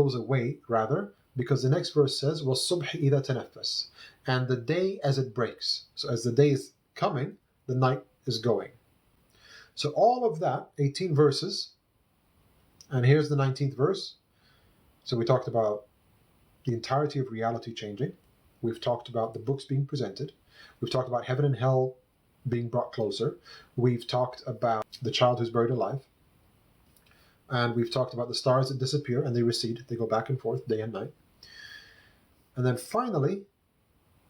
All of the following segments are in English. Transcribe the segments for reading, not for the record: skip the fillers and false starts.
goes away, rather, because the next verse says, وَالصُّبْحِ إِذَا تَنَفَّسْ, and the day as it breaks. So as the day is coming, the night is going. So all of that, 18 verses, and here's the 19th verse. So we talked about the entirety of reality changing. We've talked about the books being presented. We've talked about heaven and hell being brought closer. We've talked about the child who's buried alive. And we've talked about the stars that disappear and they recede. They go back and forth day and night. And then finally,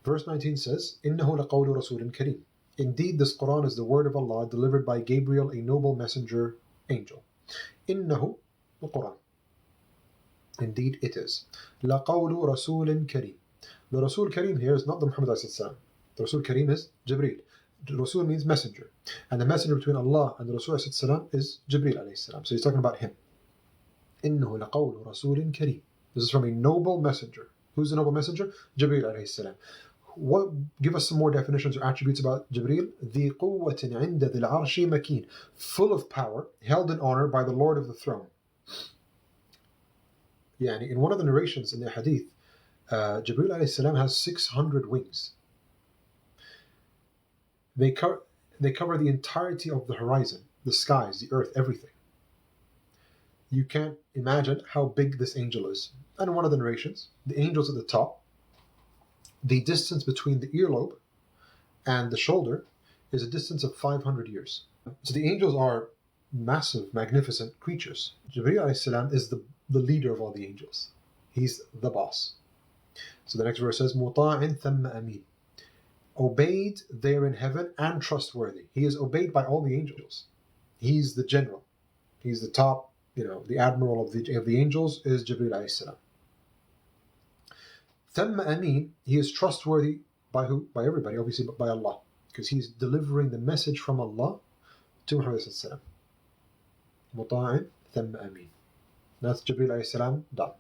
verse 19 says, إِنَّهُ لَقَوْلُ رَسُولٍ كَرِيمٍ. Indeed, this Quran is the word of Allah delivered by Gabriel, a noble messenger angel. إِنَّهُ the Quran. Indeed, it is. لَقَوْلُ رَسُولٍ كَرِيمٍ. The Rasul Kareem here is not the Muhammad ﷺ. The Rasul Kareem is Jibreel. Rasul means messenger. And the messenger between Allah and the Rasul ﷺ is Jibreel ﷺ. So he's talking about him. إِنَّهُ لَقَوْلُ رَسُولٍ كَرِيمٍ. This is from a noble messenger. Who's the noble messenger? Jibreel ﷺ. Give us some more definitions or attributes about Jibreel. ذِي قُوَّةٍ عِنْدَ ذِي الْعَرْشِ مَكِينٍ. Full of power, held in honor by the Lord of the throne. In one of the narrations in the hadith, Jibreel ﷺ has 600 wings. They cover the entirety of the horizon, the skies, the earth, everything. You can't imagine how big this angel is. And in one of the narrations, the angel's at the top. The distance between the earlobe and the shoulder is a distance of 500 years. So the angels are massive, magnificent creatures. Jibreel ﷺ is the leader of all the angels. He's the boss. So the next verse says, مُطَاعٍ ثَمَّ أَمِينٍ. Obeyed there in heaven and trustworthy. He is obeyed by all the angels. He's the general. He's the top, the admiral of the angels is Jibreel ﷺ. ثَمَّ أَمِينٍ. He is trustworthy by who? By everybody, obviously, but by Allah. Because he's delivering the message from Allah to Muhammad ﷺ. مُطَاعٍ ثَمَّ أَمِينٍ. That's Jibreel ﷺ done.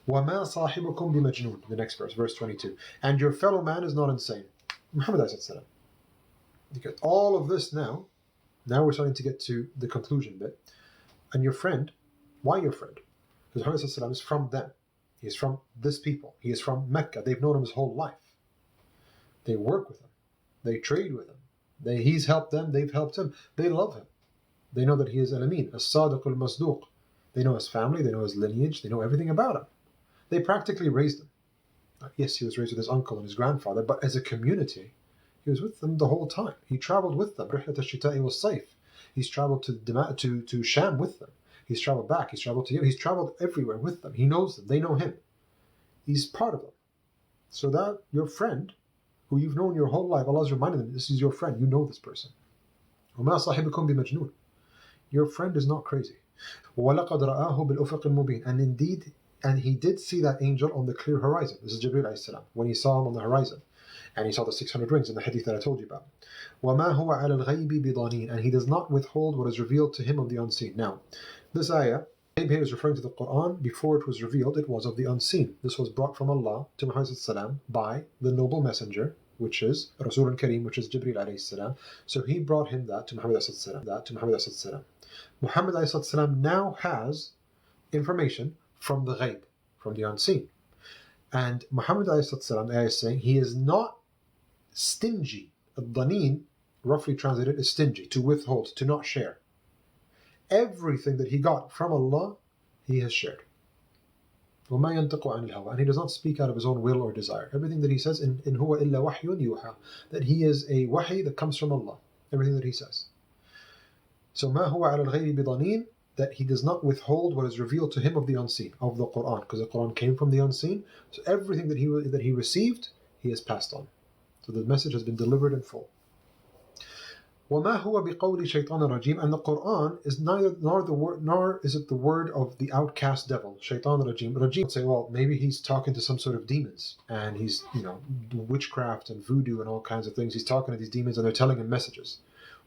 وَمَا صَاحِبُكُمْ بِمَجْنُونٍ. The next verse 22. And your fellow man is not insane. Muhammad ﷺ. Okay, all of this now we're starting to get to the conclusion bit. And your friend, why your friend? Because Muhammad ﷺ is from them. He is from this people. He is from Mecca. They've known him his whole life. They work with him. They trade with him. He's helped them. They've helped him. They love him. They know that he is al-Amin, as-Sadiq al-Masduq. They know his family. They know his lineage. They know everything about him. They practically raised him. Yes, he was raised with his uncle and his grandfather, but as a community, he was with them the whole time. He traveled with them. Rihlat al-Shita'i was-Sayf. He's traveled to Sham with them. He's traveled back. He's traveled to Yemen. He's traveled everywhere with them. He knows them. They know him. He's part of them. So that your friend, who you've known your whole life, Allah's reminding them, this is your friend. You know this person. وَمَا صَاحِبُكُمْ بِمَجْنُونٍ. Your friend is not crazy. وَلَقَدْ رَآهُ بِالْأُفُقِ الْمُبِينِ. And indeed, he did see that angel on the clear horizon. This is Jibreel ﷺ, when he saw him on the horizon. And he saw the 600 rings in the hadith that I told you about. وَمَا هُوَ عَلَى الْغَيْبِ بِضَانِينَ. And he does not withhold what is revealed to him of the unseen. Now, this ayah, Ghaib here is referring to the Quran. Before it was revealed, it was of the unseen. This was brought from Allah to Muhammad ﷺ by the noble messenger, which is Rasul Kareem, which is Jibreel ﷺ. So he brought him that to Muhammad ﷺ. Muhammad ﷺ now has information from the Ghaib, from the unseen. And Muhammad ﷺ is saying he is not stingy. Ad-Daneen, roughly translated, is stingy, to withhold, to not share. Everything that he got from Allah, he has shared. وَمَا يَنْتِقُ عَنِ الْهَوَىٰ. And he does not speak out of his own will or desire. Everything that he says, إِنْ هُوَ إِلَّا وَحْيٌ يُوحَىٰ. That he is a wahi that comes from Allah. Everything that he says. So مَا هُوَ عَلَى الْغَيْبِ بِضَنِينٍ. That he does not withhold what is revealed to him of the unseen, of the Quran, because the Quran came from the unseen. So everything that he received, he has passed on. So the message has been delivered in full. وَمَا هُوَ بِقَوْلِ شَيْطَانٍ رَجِيمٍ. And the Quran is nor is it the word of the outcast devil, Shaitan Rajim. Rajim would say, well, maybe he's talking to some sort of demons, and he's, witchcraft and voodoo and all kinds of things. He's talking to these demons, and they're telling him messages.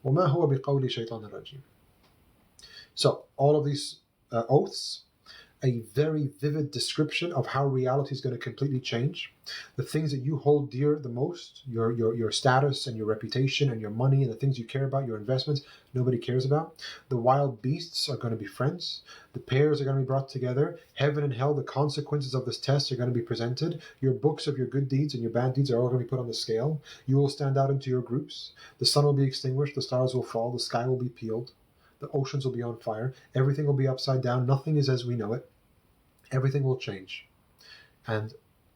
وَمَا هُوَ بِقَوْلِ شَيْطَانٍ رَجِيمٍ. So all of these oaths a very vivid description of how reality is going to completely change. The things that you hold dear the most, your status and your reputation and your money and the things you care about, your investments, nobody cares about. The wild beasts are going to be friends. The pairs are going to be brought together. Heaven and hell, the consequences of this test are going to be presented. Your books of your good deeds and your bad deeds are all going to be put on the scale. You will stand out into your groups. The sun will be extinguished. The stars will fall. The sky will be peeled. The oceans will be on fire. Everything will be upside down. Nothing is as we know it. Everything will change. And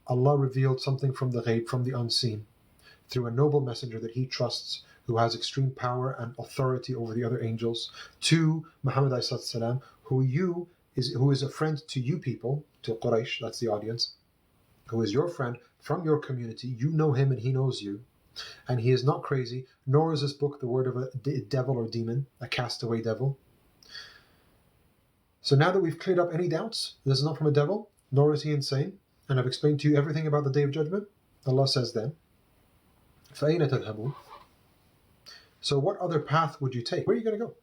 Allah revealed something from the ghaib, from the unseen, through a noble messenger that he trusts, who has extreme power and authority over the other angels, to Muhammad ﷺ, who is a friend to you people, to Quraysh, that's the audience, who is your friend from your community. You know him and he knows you. And he is not crazy, nor is this book the word of a devil or demon, a castaway devil. So now that we've cleared up any doubts, this is not from a devil, nor is he insane, and I've explained to you everything about the Day of Judgment, Allah says then, فَأَيْنَ تَذْهَبُونَ? So what other path would you take? Where are you going to go?